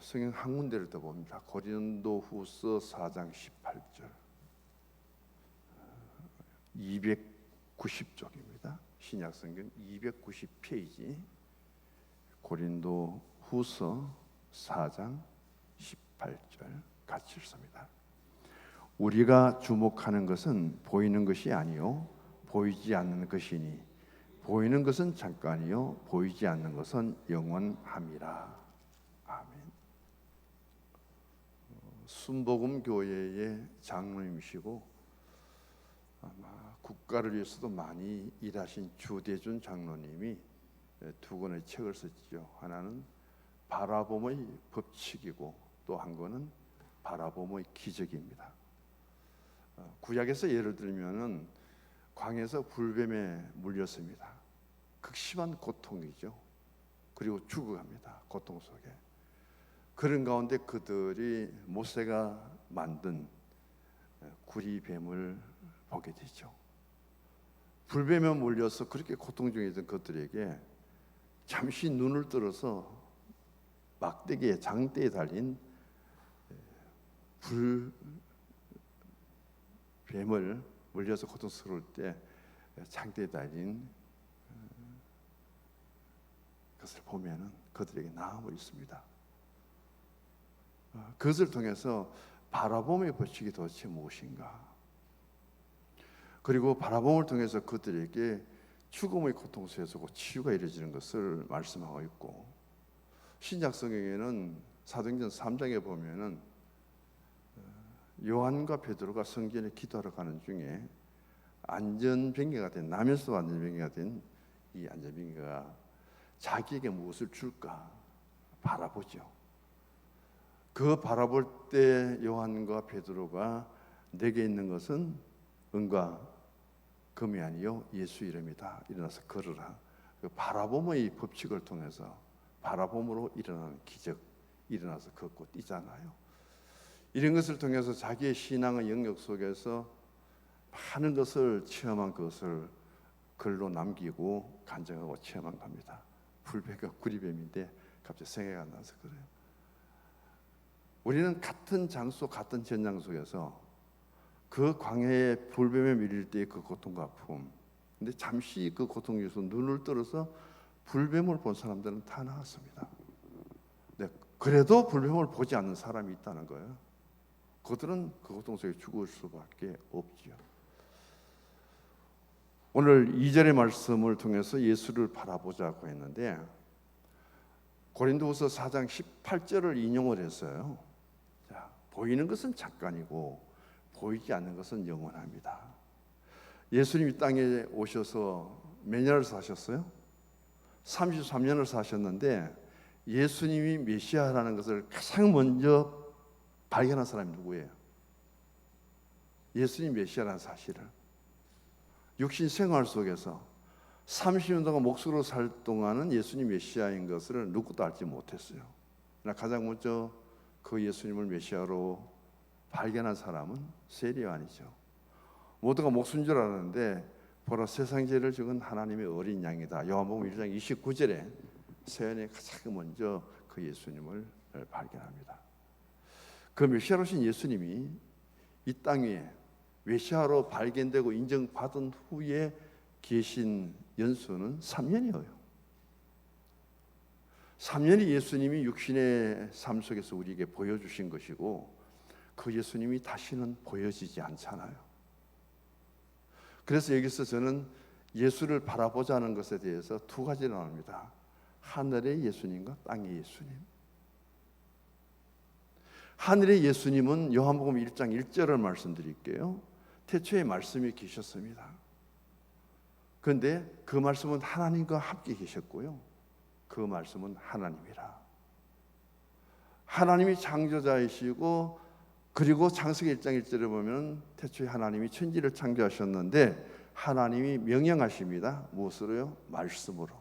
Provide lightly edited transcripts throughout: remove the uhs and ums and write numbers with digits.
성경 한 군데를 더 봅니다. 고린도후서 4장 18절 290쪽입니다. 신약성경 290페이지 고린도후서 4장 18절 같이 읽습니다. 우리가 주목하는 것은 보이는 것이 아니요 보이지 않는 것이니 보이는 것은 잠깐이요 보이지 않는 것은 영원함이라. 아멘. 순복음 교회의 장로님이시고 아마 국가를 위해서도 많이 일하신 주대준 장로님이 두 권의 책을 썼죠. 하나는 바라봄의 법칙이고 또 한 권은 바라봄의 기적입니다. 구약에서 예를 들면은 광야에서 불뱀에 물렸습니다. 극심한 고통이죠. 그리고 죽어갑니다. 고통 속에. 그런 가운데 그들이 모세가 만든 구리뱀을 보게 되죠. 불뱀에 물려서 그렇게 고통 중에 있던 그들에게 잠시 눈을 들어서 막대기에 장대에 달린 불뱀을 물려서 고통스러울 때 장대에 달린 것을 보면은 그들에게 나음을 있습니다. 그것을 통해서 바라봄의 법칙이 도대체 무엇인가? 그리고 바라봄을 통해서 그들에게 죽음의 고통 속에서 치유가 이루어지는 것을 말씀하고 있고, 신약 성경에는 사도행전 3장에 보면은 요한과 베드로가 성전에 기도하러 가는 중에 안전병기가 된, 남에서 안전병기가 된 이 안전병기가 자기에게 무엇을 줄까 바라보죠. 그 바라볼 때 요한과 베드로가 내게 있는 것은 은과 금이 아니요 예수 이름이다. 일어나서 걸으라. 그 바라봄의 법칙을 통해서 바라봄으로 일어나는 기적, 일어나서 걷고 뛰잖아요. 이런 것을 통해서 자기의 신앙의 영역 속에서 많은 것을 체험한 것을 글로 남기고 간증하고 체험한 겁니다. 불뱀과 구리뱀인데 갑자기 생각이 안 나서 그래요. 우리는 같은 장소, 같은 전장 속에서 그 광야에 불뱀에 밀릴 때의 그 고통과 아픔, 근데 잠시 그 고통 중에서 눈을 들어서 불뱀을 본 사람들은 다 나았습니다. 네, 그래도 불뱀을 보지 않는 사람이 있다는 거예요. 그들은 그 고통 속에 죽을 수밖에 없지요. 오늘 2절의 말씀을 통해서 예수를 바라보자고 했는데 고린도후서 4장 18절을 인용을 했어요. 자, 보이는 것은 잠깐이고 보이지 않는 것은 영원합니다. 예수님이 땅에 오셔서 몇 년을 사셨어요? 33년을 사셨는데 예수님이 메시아라는 것을 가장 먼저 발견한 사람이 누구예요? 예수님 메시아라는 사실을 육신 생활 속에서 30년 동안 목수로 살 동안은 예수님 메시아인 것을 누구도 알지 못했어요. 그러나 가장 먼저 그 예수님을 메시아로 발견한 사람은 세리요한이죠. 모두가 목수인 줄 알았는데 보라 세상 죄를 죽은 하나님의 어린 양이다. 요한복음 1장 29절에 세연이 가장 먼저 그 예수님을 발견합니다. 그 메시아로신 예수님이 이 땅 위에 메시아로 발견되고 인정받은 후에 계신 연수는 3년이에요. 3년이 예수님이 육신의 삶 속에서 우리에게 보여주신 것이고 그 예수님이 다시는 보여지지 않잖아요. 그래서 여기서 저는 예수를 바라보자는 것에 대해서 두 가지를 나눕니다. 하늘의 예수님과 땅의 예수님. 하늘의 예수님은 요한복음 1장 1절을 말씀드릴게요. 태초에 말씀이 계셨습니다. 그런데 그 말씀은 하나님과 함께 계셨고요. 그 말씀은 하나님이라. 하나님이 창조자이시고 그리고 창세기 1장 1절에 보면 태초에 하나님이 천지를 창조하셨는데 하나님이 명령하십니다. 무엇으로요? 말씀으로.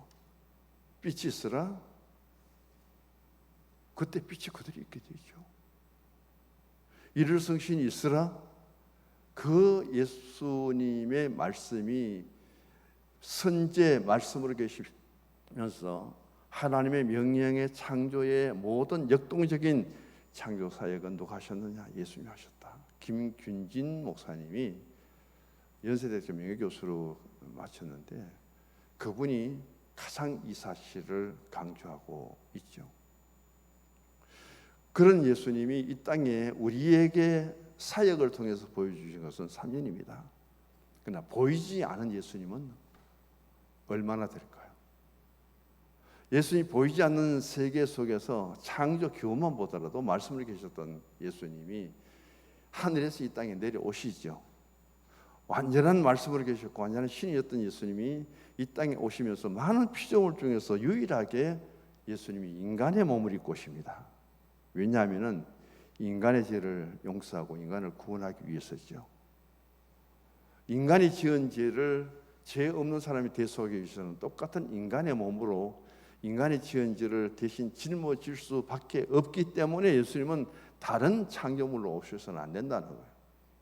빛이 있으라. 그때 빛이 그대로 있게 되죠. 이를 성신이 있으라. 그 예수님의 말씀이 선제 말씀으로 계시면서 하나님의 명령의 창조의 모든 역동적인 창조 사역은 누가 하셨느냐? 예수님이 하셨다. 김균진 목사님이 연세대학교 명예교수로 마쳤는데 그분이 가장 이 사실을 강조하고 있죠. 그런 예수님이 이 땅에 우리에게 사역을 통해서 보여주신 것은 3년입니다. 그러나 보이지 않은 예수님은 얼마나 될까요? 예수님이 보이지 않는 세계 속에서 창조 교만 보더라도 말씀을 계셨던 예수님이 하늘에서 이 땅에 내려오시죠. 완전한 말씀으로 계셨고 완전한 신이었던 예수님이 이 땅에 오시면서 많은 피조물 중에서 유일하게 예수님이 인간의 몸을 입고 오십니다. 왜냐하면 인간의 죄를 용서하고 인간을 구원하기 위해서죠. 인간이 지은 죄를 죄 없는 사람이 대속하기 위해서는 똑같은 인간의 몸으로 인간이 지은 죄를 대신 짊어질 수밖에 없기 때문에 예수님은 다른 창조물로 오셔서는 안 된다는 거예요.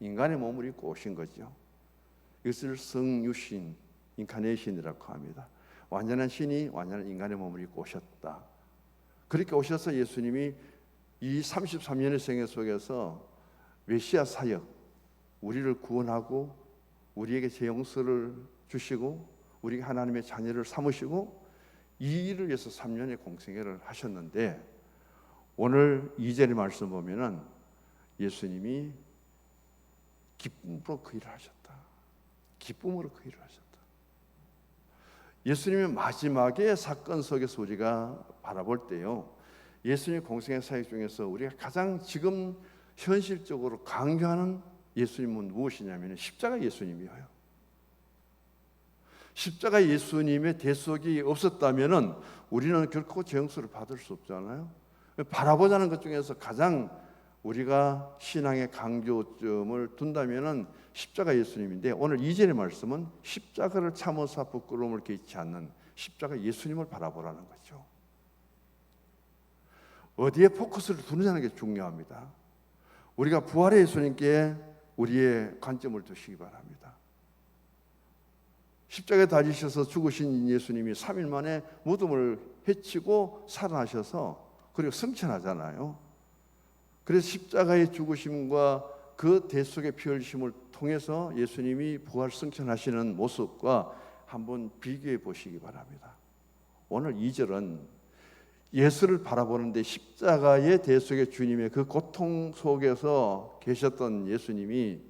인간의 몸을 입고 오신 거죠. 이것을 성유신, 인카네이션이라고 합니다. 완전한 신이 완전한 인간의 몸을 입고 오셨다. 그렇게 오셔서 예수님이 이 33년의 생애 속에서 메시아 사역, 우리를 구원하고 우리에게 죄 용서를 주시고 우리가 하나님의 자녀를 삼으시고 이 일을 위해서 3년의 공생애를 하셨는데 오늘 2절의 말씀 보면은 예수님이 기쁨으로 그 일을 하셨다. 기쁨으로 그 일을 하셨다. 예수님의 마지막의 사건 속에서 우리가 바라볼 때요, 예수님의 공생애 사역 중에서 우리가 가장 지금 현실적으로 강조하는 예수님은 무엇이냐면 십자가 예수님이에요. 십자가 예수님의 대속이 없었다면 우리는 결코 죄 용서를 받을 수 없잖아요. 바라보자는 것 중에서 가장 우리가 신앙의 강조점을 둔다면 십자가 예수님인데 오늘 2절의 말씀은 십자가를 참으사 부끄러움을 개의치 않는 십자가 예수님을 바라보라는 거죠. 어디에 포커스를 두느냐는 게 중요합니다. 우리가 부활의 예수님께 우리의 관점을 두시기 바랍니다. 십자가에 달리셔서 죽으신 예수님이 3일 만에 무덤을 헤치고 살아나셔서 그리고 승천하잖아요. 그래서 십자가의 죽으심과 그 대속의 피 흘리심을 통해서 예수님이 부활 승천하시는 모습과 한번 비교해 보시기 바랍니다. 오늘 2절은 예수를 바라보는데 십자가의 대속의 주님의 그 고통 속에서 계셨던 예수님이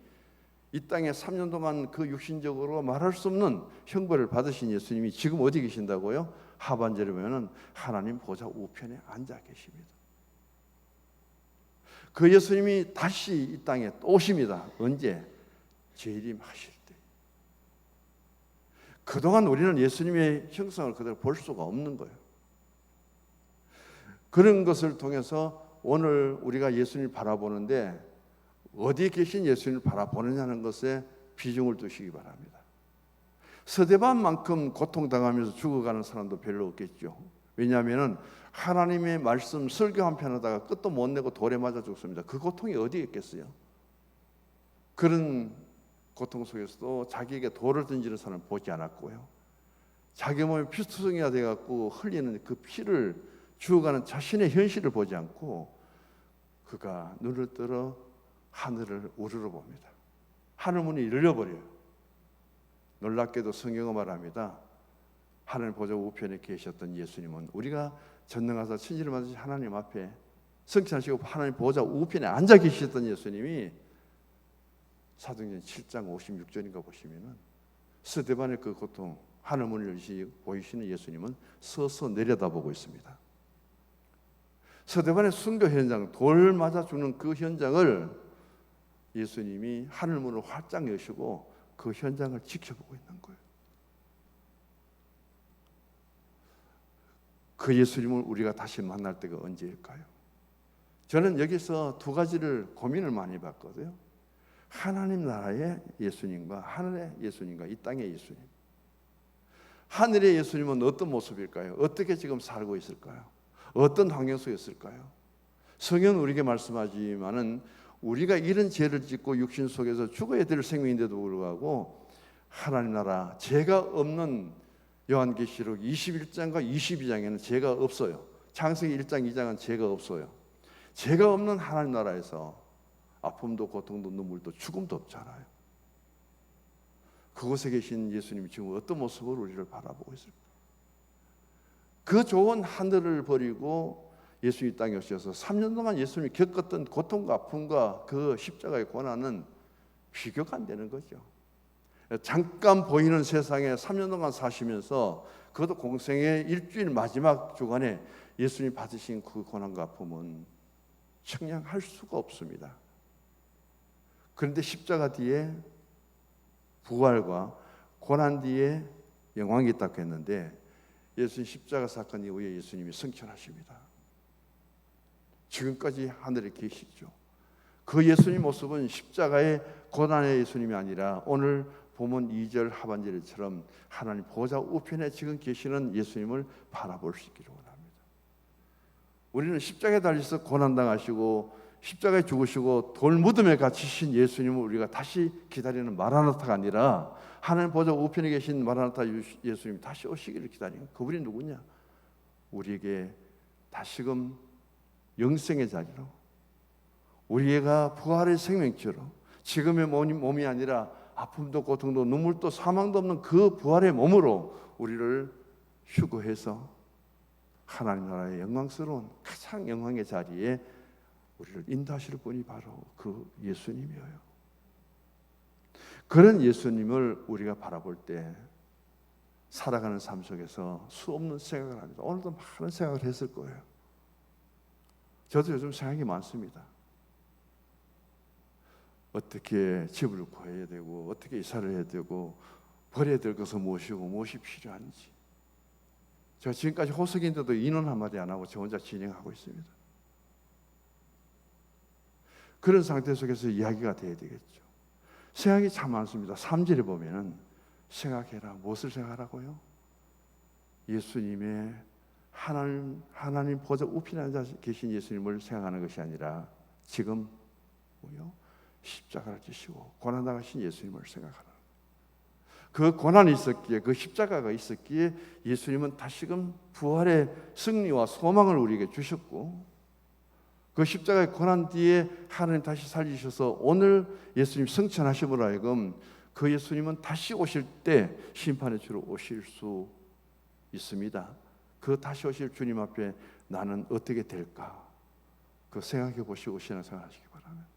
이 땅에 3년 동안 그 육신적으로 말할 수 없는 형벌을 받으신 예수님이 지금 어디 계신다고요? 하반절에 보면 하나님 보좌 우편에 앉아 계십니다. 그 예수님이 다시 이 땅에 또 오십니다. 언제? 재림하실 때. 그동안 우리는 예수님의 형상을 그대로 볼 수가 없는 거예요. 그런 것을 통해서 오늘 우리가 예수님을 바라보는데 어디에 계신 예수님을 바라보느냐는 것에 비중을 두시기 바랍니다. 스데반만큼 고통당하면서 죽어가는 사람도 별로 없겠죠. 왜냐하면 하나님의 말씀 설교 한 편 하다가 끝도 못 내고 돌에 맞아 죽습니다. 그 고통이 어디에 있겠어요? 그런 고통 속에서도 자기에게 돌을 던지는 사람을 보지 않았고요. 자기 몸에 피투성이가 돼갖고 흘리는 그 피를 죽어가는 자신의 현실을 보지 않고 그가 눈을 들어 하늘을 우러러 봅니다. 하늘 문이 열려버려요. 놀랍게도 성경은 말합니다. 하늘 보좌 우편에 계셨던 예수님은 우리가 전능하사 천지를 만드신 하나님 앞에 승천하시고 하나님 보좌 우편에 앉아 계셨던 예수님이 사도행전 7장 56절인가 보시면은 스데반의 그 고통 하늘 문을 열시고 보이시는 예수님은 서서 내려다보고 있습니다. 스데반의 순교 현장, 돌 맞아 죽는 그 현장을 예수님이 하늘 문을 활짝 여시고 그 현장을 지켜보고 있는 거예요. 그 예수님을 우리가 다시 만날 때가 언제일까요? 저는 여기서 두 가지를 고민을 많이 봤거든요. 하나님 나라의 예수님과 하늘의 예수님과 이 땅의 예수님. 하늘의 예수님은 어떤 모습일까요? 어떻게 지금 살고 있을까요? 어떤 환경 속에 있을까요? 성경은 우리에게 말씀하지만은 우리가 이런 죄를 짓고 육신 속에서 죽어야 될 생명인데도 불구하고 하나님 나라 죄가 없는 요한계시록 21장과 22장에는 죄가 없어요. 창세기 1장 2장은 죄가 없어요. 죄가 없는 하나님 나라에서 아픔도 고통도 눈물도 죽음도 없잖아요. 그곳에 계신 예수님이 지금 어떤 모습으로 우리를 바라보고 있을까? 그 좋은 하늘을 버리고 예수님 이 땅에 오셔서 3년 동안 예수님이 겪었던 고통과 아픔과 그 십자가의 고난은 비교가 안 되는 거죠. 잠깐 보이는 세상에 3년 동안 사시면서 그것도 공생의 일주일 마지막 주간에 예수님 받으신 그 고난과 아픔은 청량할 수가 없습니다. 그런데 십자가 뒤에 부활과 고난 뒤에 영광이 있다고 했는데 예수님 십자가 사건 이후에 예수님이 승천하십니다. 지금까지 하늘에 계시죠. 그 예수님 모습은 십자가의 고난의 예수님이 아니라 오늘 본문 2절 하반절처럼 하나님 보좌 우편에 지금 계시는 예수님을 바라볼 수 있기를 원합니다. 우리는 십자가에 달려서 고난당하시고 십자가에 죽으시고 돌무덤에 갇히신 예수님을 우리가 다시 기다리는 마라나타가 아니라 하나님 보좌 우편에 계신 마라나타 예수님이 다시 오시기를 기다리는 그분이 누구냐? 우리에게 다시금 영생의 자리로 우리가 부활의 생명체로 지금의 몸이 아니라 아픔도 고통도 눈물도 사망도 없는 그 부활의 몸으로 우리를 휴거해서 하나님 나라의 영광스러운 가장 영광의 자리에 우리를 인도하실 분이 바로 그 예수님이에요. 그런 예수님을 우리가 바라볼 때 살아가는 삶 속에서 수없는 생각을 합니다. 오늘도 많은 생각을 했을 거예요. 저도 요즘 생각이 많습니다. 어떻게 집을 구해야 되고 어떻게 이사를 해야 되고 버려야 될 것은 무엇이고 무엇이 필요한지. 제가 지금까지 호석인데도 인원 한마디 안 하고 저 혼자 진행하고 있습니다. 그런 상태 속에서 이야기가 돼야 되겠죠. 생각이 참 많습니다. 3절에 보면은 생각해라. 무엇을 생각하라고요? 예수님의 하나님 보좌 우편에 앉아 계신 예수님을 생각하는 것이 아니라 지금 뭐요? 십자가를 지시고 고난당하신 예수님을 생각하라. 그 고난이 있었기에 그 십자가가 있었기에 예수님은 다시금 부활의 승리와 소망을 우리에게 주셨고 그 십자가의 고난 뒤에 하나님 다시 살리셔서 오늘 예수님 승천하심으로 하여금 그 예수님은 다시 오실 때 심판의 주로 오실 수 있습니다. 그 다시 오실 주님 앞에 나는 어떻게 될까? 그 생각해 보시고 신앙생활 하시기 바랍니다.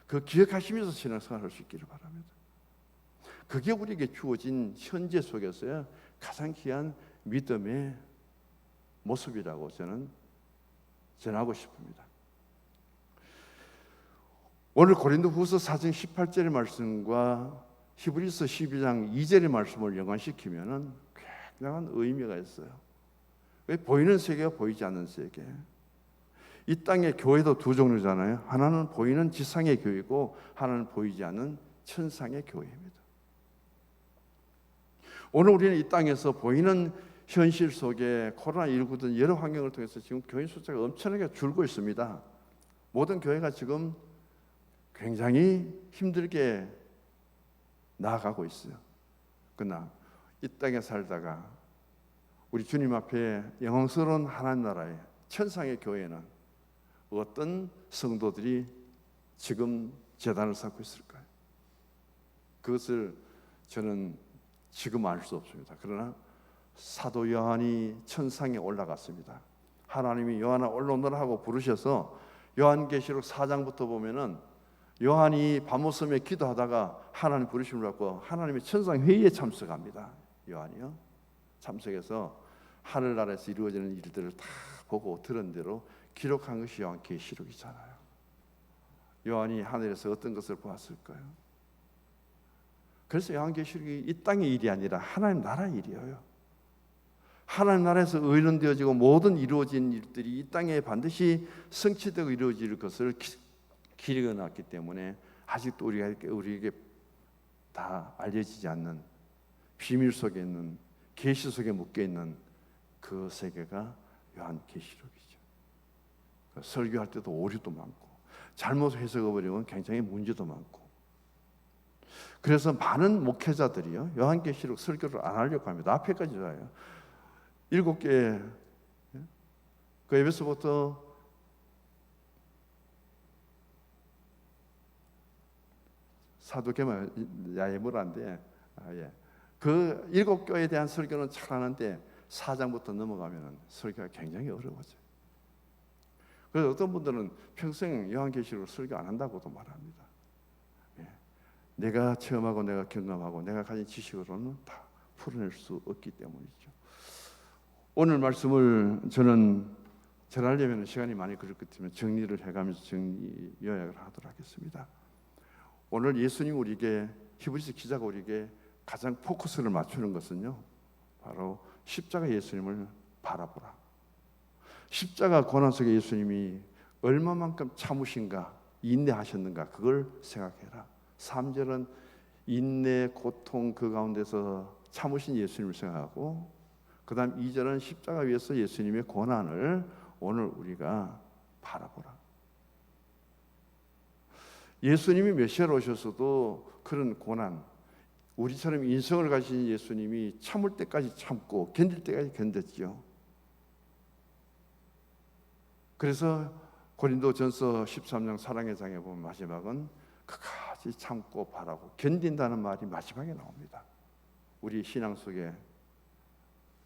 그 기억하시면서 신앙생활 할 수 있기를 바랍니다. 그게 우리에게 주어진 현재 속에서의 가장 귀한 믿음의 모습이라고 저는 전하고 싶습니다. 오늘 고린도후서 4장 18절의 말씀과 히브리서 12장 2절의 말씀을 연관시키면은 굉장한 의미가 있어요. 왜 보이는 세계가 보이지 않는 세계? 이 땅의 교회도 두 종류잖아요. 하나는 보이는 지상의 교회고 하나는 보이지 않는 천상의 교회입니다. 오늘 우리는 이 땅에서 보이는 현실 속에 코로나19 등 여러 환경을 통해서 지금 교인 숫자가 엄청나게 줄고 있습니다. 모든 교회가 지금 굉장히 힘들게 나아가고 있어요. 그러나 이 땅에 살다가 우리 주님 앞에 영광스러운 하나님 나라의 천상의 교회는 어떤 성도들이 지금 제단을 쌓고 있을까요? 그것을 저는 지금 알 수 없습니다. 그러나 사도 요한이 천상에 올라갔습니다. 하나님이 요한아 올라오너라 하고 부르셔서 요한계시록 4장부터 보면은 요한이 밤모섬에 기도하다가 하나님 부르심을 받고 하나님의 천상 회의에 참석합니다. 요한이요. 참석해서 하늘나라에서 이루어지는 일들을 다 보고 들은 대로 기록한 것이 요한계시록이잖아요. 요한이 하늘에서 어떤 것을 보았을까요? 그래서 요한계시록이 이 땅의 일이 아니라 하나님 나라의 일이에요. 하나님 나라에서 의논 되어지고 모든 이루어진 일들이 이 땅에 반드시 성취되고 이루어질 것을 기록해놨기 때문에 아직도 우리에게 다 알려지지 않는 비밀 속에 있는 계시 속에 묶여있는 그 세계가 요한계시록이죠. 설교할 때도 오류도 많고 잘못 해석해버리면 굉장히 문제도 많고 그래서 많은 목회자들이요, 요한계시록 설교를 안 하려고 합니다. 앞에까지 와요. 7개, 그 에베소부터 사도계마 야예무라인데, 그 7교에 대한 설교는 잘하는데 4장부터 넘어가면 설교가 굉장히 어려워져요. 그래서 어떤 분들은 평생 요한계시록 설교 안 한다고도 말합니다. 내가 체험하고 내가 경험하고 내가 가진 지식으로는 다 풀어낼 수 없기 때문이죠. 오늘 말씀을 저는 전하려면 시간이 많이 걸렸기 때문에 정리를 해가면서 정리 요약을 하도록 하겠습니다. 오늘 예수님 우리에게, 히브리서 기자가 우리에게 가장 포커스를 맞추는 것은요, 바로 십자가 예수님을 바라보라. 십자가 고난 속에 예수님이 얼마만큼 참으신가, 인내하셨는가, 그걸 생각해라. 3절은 인내, 고통 그 가운데서 참으신 예수님을 생각하고, 그 다음 2절은 십자가 위에서 예수님의 고난을 오늘 우리가 바라보라. 예수님이 메시아로 오셔서도 그런 고난, 우리처럼 인성을 가진 예수님이 참을 때까지 참고 견딜 때까지 견뎠죠. 그래서 고린도전서 13장 사랑의 장에 보면 마지막은 끝까지 참고 바라고 견딘다는 말이 마지막에 나옵니다. 우리 신앙 속에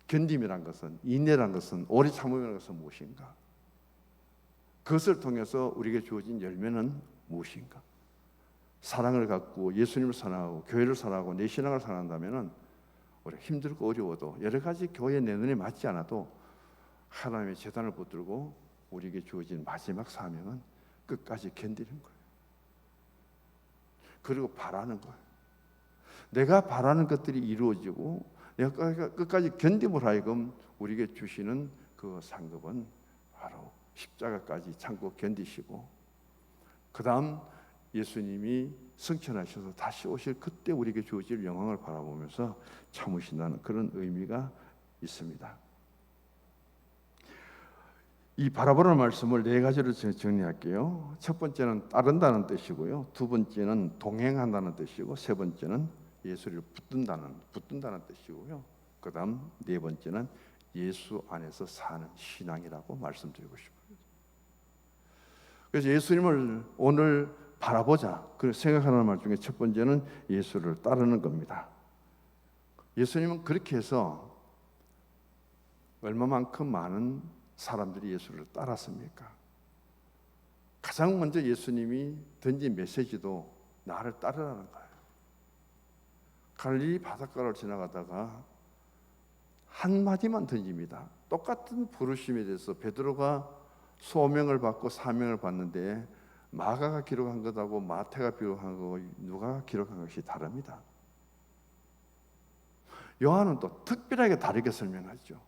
견딤이란 것은, 인내란 것은, 오래 참음이라는 것은 무엇인가? 그것을 통해서 우리에게 주어진 열매는 무엇인가? 사랑을 갖고 예수님을 사랑하고 교회를 사랑하고 내 신앙을 사랑한다면 우리가 힘들고 어려워도 여러 가지 교회 내 눈에 맞지 않아도 하나님의 제단을 붙들고 우리에게 주어진 마지막 사명은 끝까지 견디는 거예요. 그리고 바라는 거예요. 내가 바라는 것들이 이루어지고 내가 끝까지 견딤을 하여금 우리에게 주시는 그 상급은 바로 십자가까지 참고 견디시고, 그 다음 예수님이 승천하셔서 다시 오실 그때 우리에게 주어질 영광을 바라보면서 참으신다는 그런 의미가 있습니다. 이 바라보라는 말씀을 4가지로 정리할게요. 첫 번째는 따른다는 뜻이고요, 두 번째는 동행한다는 뜻이고, 세 번째는 예수를 붙든다는 뜻이고요, 그 다음 네 번째는 예수 안에서 사는 신앙이라고 말씀드리고 싶어요. 그래서 예수님을 오늘 바라보자, 그 생각하는 말 중에 첫 번째는 예수를 따르는 겁니다. 예수님은 그렇게 해서 얼마만큼 많은 사람들이 예수를 따랐습니까? 가장 먼저 예수님이 던진 메시지도 나를 따르라는 거예요. 갈릴리 바닷가를 지나가다가 한마디만 던집니다. 똑같은 부르심에 대해서 베드로가 소명을 받고 사명을 받는데 마가가 기록한 것하고 마태가 기록한 것하고 누가가 기록한 것이 다릅니다. 요한은 또 특별하게 다르게 설명하죠.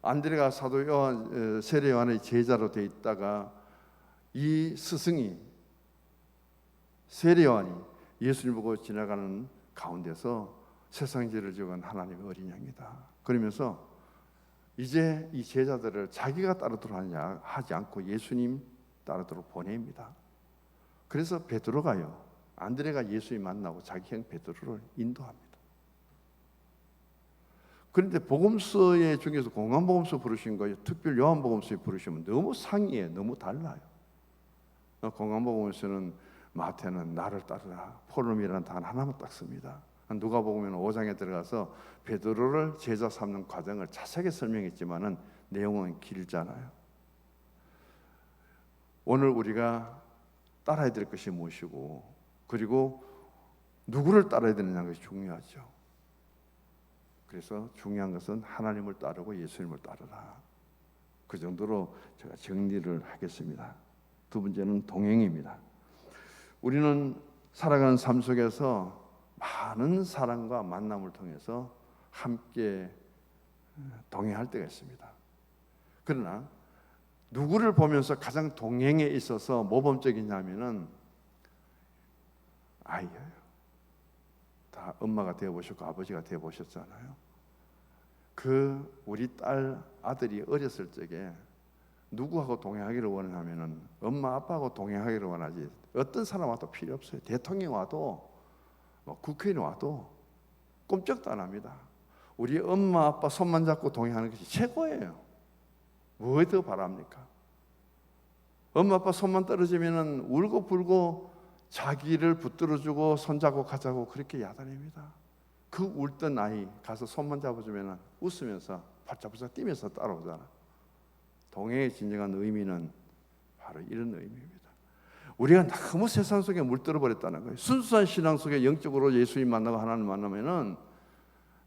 안드레가 사도 요한, 세례 요한의 제자로 되어 있다가 이 스승이, 세례 요한이 예수를 보고 지나가는 가운데서 세상 죄를 지은 하나님의 어린 양이다 그러면서 이제 이 제자들을 자기가 따르도록 하지 않고 예수님 따르도록 보냅니다. 그래서 베드로가요, 안드레가 예수님 만나고 자기 형 베드로를 인도합니다. 그런데 복음서의 중에서 공관복음서 부르신 거예요, 특별 요한복음서에 부르시면 너무 상이에요. 너무 달라요. 공관복음서는 마태는 나를 따르라, 폴름이라는 단 하나만 딱 씁니다. 누가복음에는 5장에 들어가서 베드로를 제자 삼는 과정을 자세하게 설명했지만은 내용은 길잖아요. 오늘 우리가 따라야 될 것이 무엇이고, 그리고 누구를 따라야 되느냐 것이 중요하죠. 그래서 중요한 것은 하나님을 따르고 예수님을 따르라. 그 정도로 제가 정리를 하겠습니다. 두 번째는 동행입니다. 우리는 살아가는 삶 속에서 많은 사람과 만남을 통해서 함께 동행할 때가 있습니다. 그러나 누구를 보면서 가장 동행에 있어서 모범적이냐면은 아이예요. 다 엄마가 되어보셨고 아버지가 되어보셨잖아요. 그 우리 딸 아들이 어렸을 적에 누구하고 동행하기를 원하면은 엄마 아빠하고 동행하기를 원하지 어떤 사람 와도 필요 없어요. 대통령 와도 국회의원 와도 꼼짝도 안 합니다. 우리 엄마 아빠 손만 잡고 동행하는 것이 최고예요. 뭐 더 바랍니까? 엄마 아빠 손만 떨어지면 울고 불고 자기를 붙들어주고 손잡고 가자고 그렇게 야단입니다. 그 울던 아이 가서 손만 잡아주면 웃으면서 발짝발짝 뛰면서 따라오잖아. 동행의 진정한 의미는 바로 이런 의미입니다. 우리가 너무 세상 속에 물들어 버렸다는 거예요. 순수한 신앙 속에 영적으로 예수님 만나고 하나님 만나면은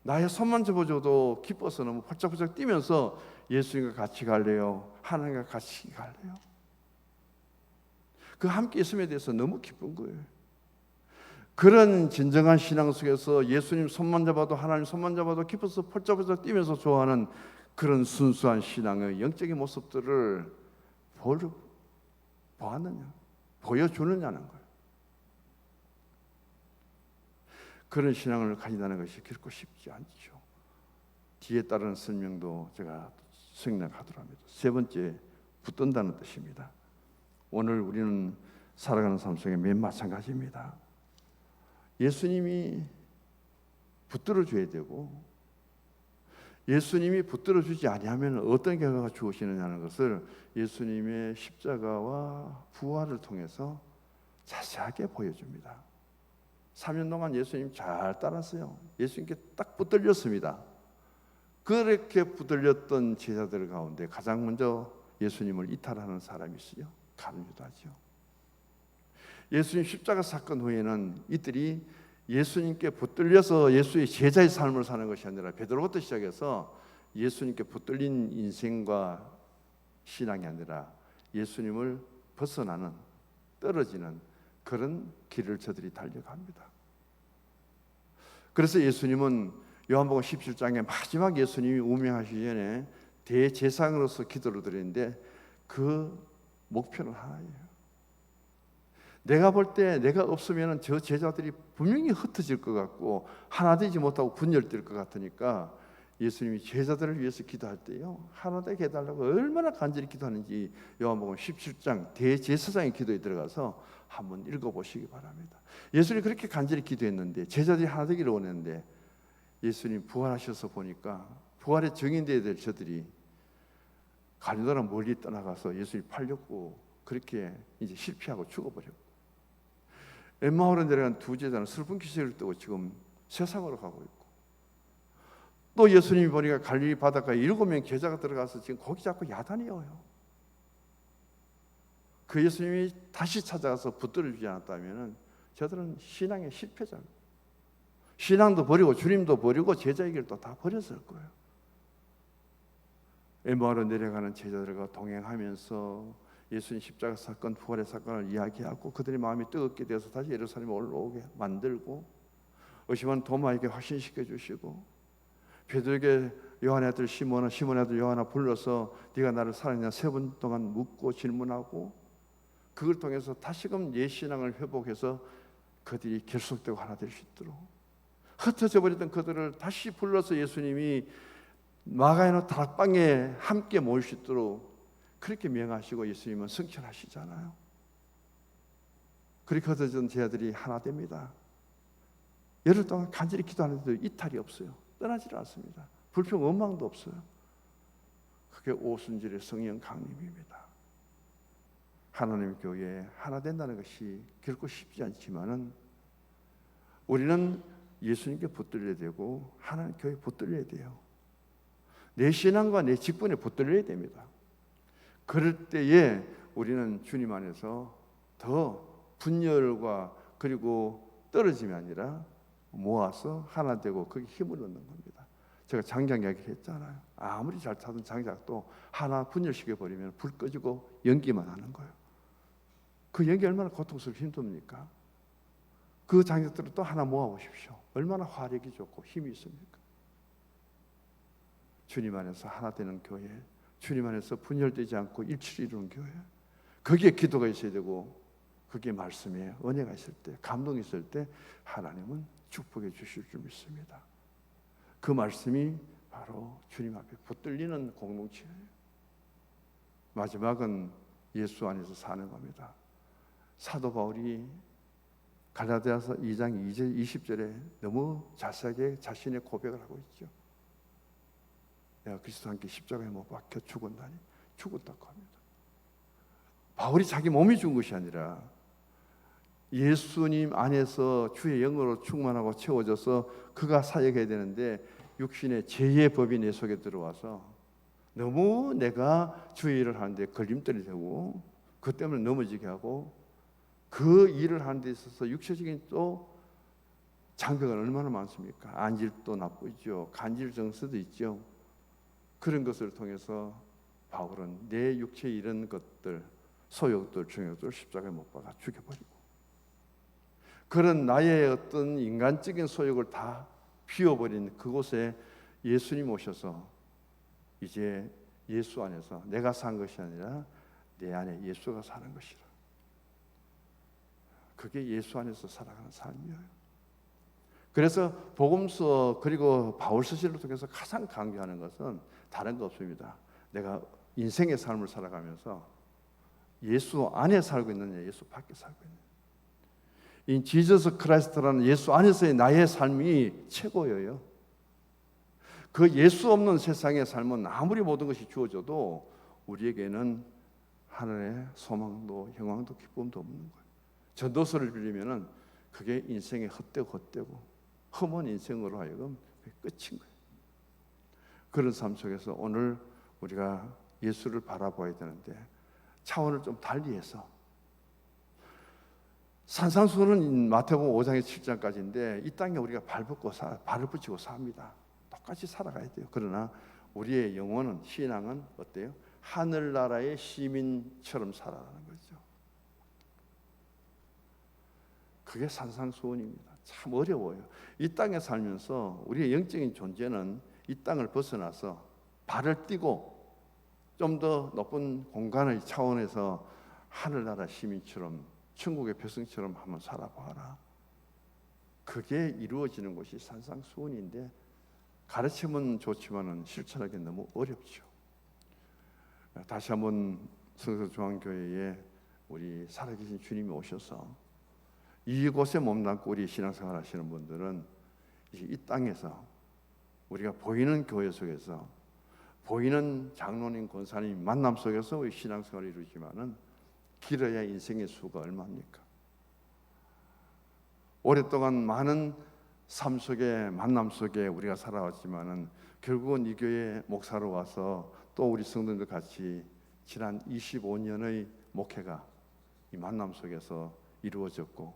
나의 손만 잡아줘도 기뻐서 너무 활짝활짝 뛰면서 예수님과 같이 갈래요? 하나님과 같이 갈래요? 그 함께 있음에 대해서 너무 기쁜 거예요. 그런 진정한 신앙 속에서 예수님 손만 잡아도 하나님 손만 잡아도 기뻐서 펄쩍펄쩍 뛰면서 좋아하는 그런 순수한 신앙의 영적인 모습들을 보았느냐? 보여주느냐는 거예요. 그런 신앙을 가진다는 것이 결코 쉽지 않죠. 뒤에 따르는 설명도 제가 생략하도록 합니다. 세 번째, 붙든다는 뜻입니다. 오늘 우리는 살아가는 삶 속에 맨 마찬가지입니다. 예수님이 붙들어줘야 되고 예수님이 붙들어주지 아니하면 어떤 결과가 주어지느냐는 것을 예수님의 십자가와 부활을 통해서 자세하게 보여줍니다. 3년 동안 예수님 잘 따랐어요. 예수님께 딱 붙들렸습니다. 그렇게 붙들렸던 제자들 가운데 가장 먼저 예수님을 이탈하는 사람이 있어요. 가룟 유다죠. 예수님 십자가 사건 후에는 이들이 예수님께 붙들려서 예수의 제자의 삶을 사는 것이 아니라 베드로부터 시작해서 예수님께 붙들린 인생과 신앙이 아니라 예수님을 벗어나는 떨어지는 그런 길을 저들이 달려갑니다. 그래서 예수님은 요한복음 17장에 마지막 예수님이 운명하시기 전에 대제사장으로서 기도를 드리는데 그 목표는 하나예요. 내가 볼 때 내가 없으면 저 제자들이 분명히 흩어질 것 같고 하나 되지 못하고 분열될 것 같으니까 예수님이 제자들을 위해서 기도할 때요 하나 되게 해달라고 얼마나 간절히 기도하는지 요한복음 17장 대제사장의 기도에 들어가서 한번 읽어보시기 바랍니다. 예수님이 그렇게 간절히 기도했는데 제자들이 하나 되기를 원했는데 예수님 부활하셔서 보니까 부활의 증인되어야 될 저들이 갈릴리로 멀리 떠나가서 예수님 팔렸고 그렇게 이제 실패하고 죽어버렸고 엠마오로 내려간 두 제자는 슬픈 기색을 띠고 지금 세상으로 가고 있고 또 예수님이 보니까 갈릴리 바닷가에 7명 제자가 들어가서 지금 고기 잡고 야단이 어요. 그 예수님이 다시 찾아가서 붙들어주지 않았다면 저들은 신앙의 실패자고 신앙도 버리고 주님도 버리고 제자의 길도 다 버렸을 거예요. 엠마오로 내려가는 제자들과 동행하면서 예수님 십자가 사건, 부활의 사건을 이야기하고 그들의 마음이 뜨겁게 되어서 다시 예루살렘에 올라오게 만들고 의심한 도마에게 확신시켜 주시고 베드로에게 요한의 아들 시몬의 아들 요한아 불러서 네가 나를 사랑하냐 3번 동안 묻고 질문하고 그걸 통해서 다시금 옛신앙을 회복해서 그들이 결속되고 하나 될 수 있도록 흩어져 버렸던 그들을 다시 불러서 예수님이 마가의 다락방에 함께 모일 수 있도록 그렇게 명하시고 예수님은 승천하시잖아요. 그렇게 흩어진 제자들이 하나 됩니다. 열흘 동안 간절히 기도하는데도 이탈이 없어요. 떠나질 않습니다. 불평 원망도 없어요. 그게 오순절의 성령 강림입니다. 하나님의 교회에 하나 된다는 것이 결코 쉽지 않지만은 우리는 예수님께 붙들려야 되고 하나님 교회에 붙들려야 돼요. 내 신앙과 내 직분에 붙들려야 됩니다. 그럴 때에 우리는 주님 안에서 더 분열과 그리고 떨어짐이 아니라 모아서 하나 되고 거기 힘을 얻는 겁니다. 제가 장작 이야기 했잖아요. 아무리 잘 타던 장작도 하나 분열시켜 버리면 불 꺼지고 연기만 하는 거예요. 그 연기 얼마나 고통스럽고 힘듭니까? 그 장작들을 또 하나 모아 보십시오. 얼마나 화력이 좋고 힘이 있습니까? 주님 안에서 하나 되는 교회, 주님 안에서 분열되지 않고 일치를 이루는 교회, 거기에 기도가 있어야 되고 거기에 말씀에 은혜가 있을 때, 감동이 있을 때 하나님은 축복해 주실 줄 믿습니다. 그 말씀이 바로 주님 앞에 붙들리는 공동체예요. 마지막은 예수 안에서 사는 겁니다. 사도 바울이 갈라디아서 2장 2절 20절에 너무 자세하게 자신의 고백을 하고 있죠. 내가 그리스도와 함께 십자가에 못 박혀 죽었나니 죽었다고 합니다. 바울이 자기 몸이 죽은 것이 아니라 예수님 안에서 주의 영으로 충만하고 채워져서 그가 사역해야 되는데 육신의 죄의 법이 내 속에 들어와서 너무 내가 주의 일을 하는데 걸림돌이 되고 그 때문에 넘어지게 하고 그 일을 하는 데 있어서 육체적인 또 장벽은 얼마나 많습니까? 안질도 나쁘죠. 간질 정서도 있죠. 그런 것을 통해서 바울은 내 육체 이런 것들, 소욕들, 중욕들 십자가에 못 박아 죽여버리고 그런 나의 어떤 인간적인 소욕을 다 비워버린 그곳에 예수님 오셔서 이제 예수 안에서 내가 산 것이 아니라 내 안에 예수가 사는 것이라. 그게 예수 안에서 살아가는 삶이에요. 그래서 복음서 그리고 바울 서신을 통해서 가장 강조하는 것은 다른 거 없습니다. 내가 인생의 삶을 살아가면서 예수 안에 살고 있느냐 예수 밖에 살고 있느냐. 이 지저스 크라이스트라는 예수 안에서의 나의 삶이 최고예요. 그 예수 없는 세상의 삶은 아무리 모든 것이 주어져도 우리에게는 하늘의 소망도 영광도 기쁨도 없는 거예요. 전도서를 빌리면은 그게 인생의 헛되고 험한 인생으로 하여금 끝인 거예요. 그런 삶 속에서 오늘 우리가 예수를 바라봐야 되는데 차원을 좀 달리해서 산상수훈은 마태복음 5장에서 7장까지인데 이 땅에 우리가 발을 붙이고 삽니다. 똑같이 살아가야 돼요. 그러나 우리의 영혼은 신앙은 어때요? 하늘나라의 시민처럼 살아가는 거죠. 그게 산상수훈입니다. 참 어려워요. 이 땅에 살면서 우리의 영적인 존재는 이 땅을 벗어나서 발을 띄고 좀 더 높은 공간의 차원에서 하늘나라 시민처럼 천국의 백성처럼 한번 살아봐라. 그게 이루어지는 것이 산상수훈인데 가르침은 좋지만은 실천하기 너무 어렵죠. 다시 한번 성서중앙교회에 우리 살아계신 주님이 오셔서 이곳에 몸담고 우리 신앙생활 하시는 분들은 이 땅에서 우리가 보이는 교회 속에서 보이는 장로님, 권사님 만남 속에서 우리 신앙생활을 이루지만은 길어야 인생의 수가 얼마입니까? 오랫동안 많은 삶 속에 만남 속에 우리가 살아왔지만은 결국은 이 교회 목사로 와서 또 우리 성도들 같이 지난 25년의 목회가 이 만남 속에서 이루어졌고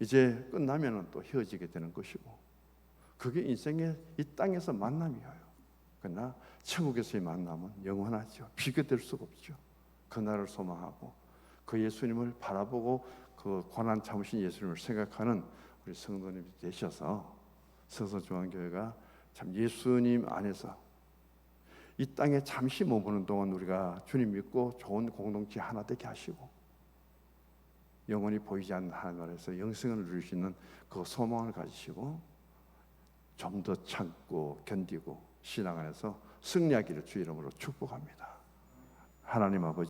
이제 끝나면은 또 헤어지게 되는 것이고 그게 인생의 이 땅에서 만남이에요. 그러나 천국에서의 만남은 영원하죠. 비교될 수가 없죠. 그날을 소망하고 그 예수님을 바라보고 그 고난 참으신 예수님을 생각하는 우리 성도님이 되셔서 성서중앙교회가 참 예수님 안에서 이 땅에 잠시 머무는 동안 우리가 주님 믿고 좋은 공동체 하나 되게 하시고 영원히 보이지 않는 하늘나라에서 영생을 누릴 수 있는 그 소망을 가지시고 좀 더 참고 견디고 신앙 안에서 승리하기를 주의 이름으로 축복합니다. 하나님 아버지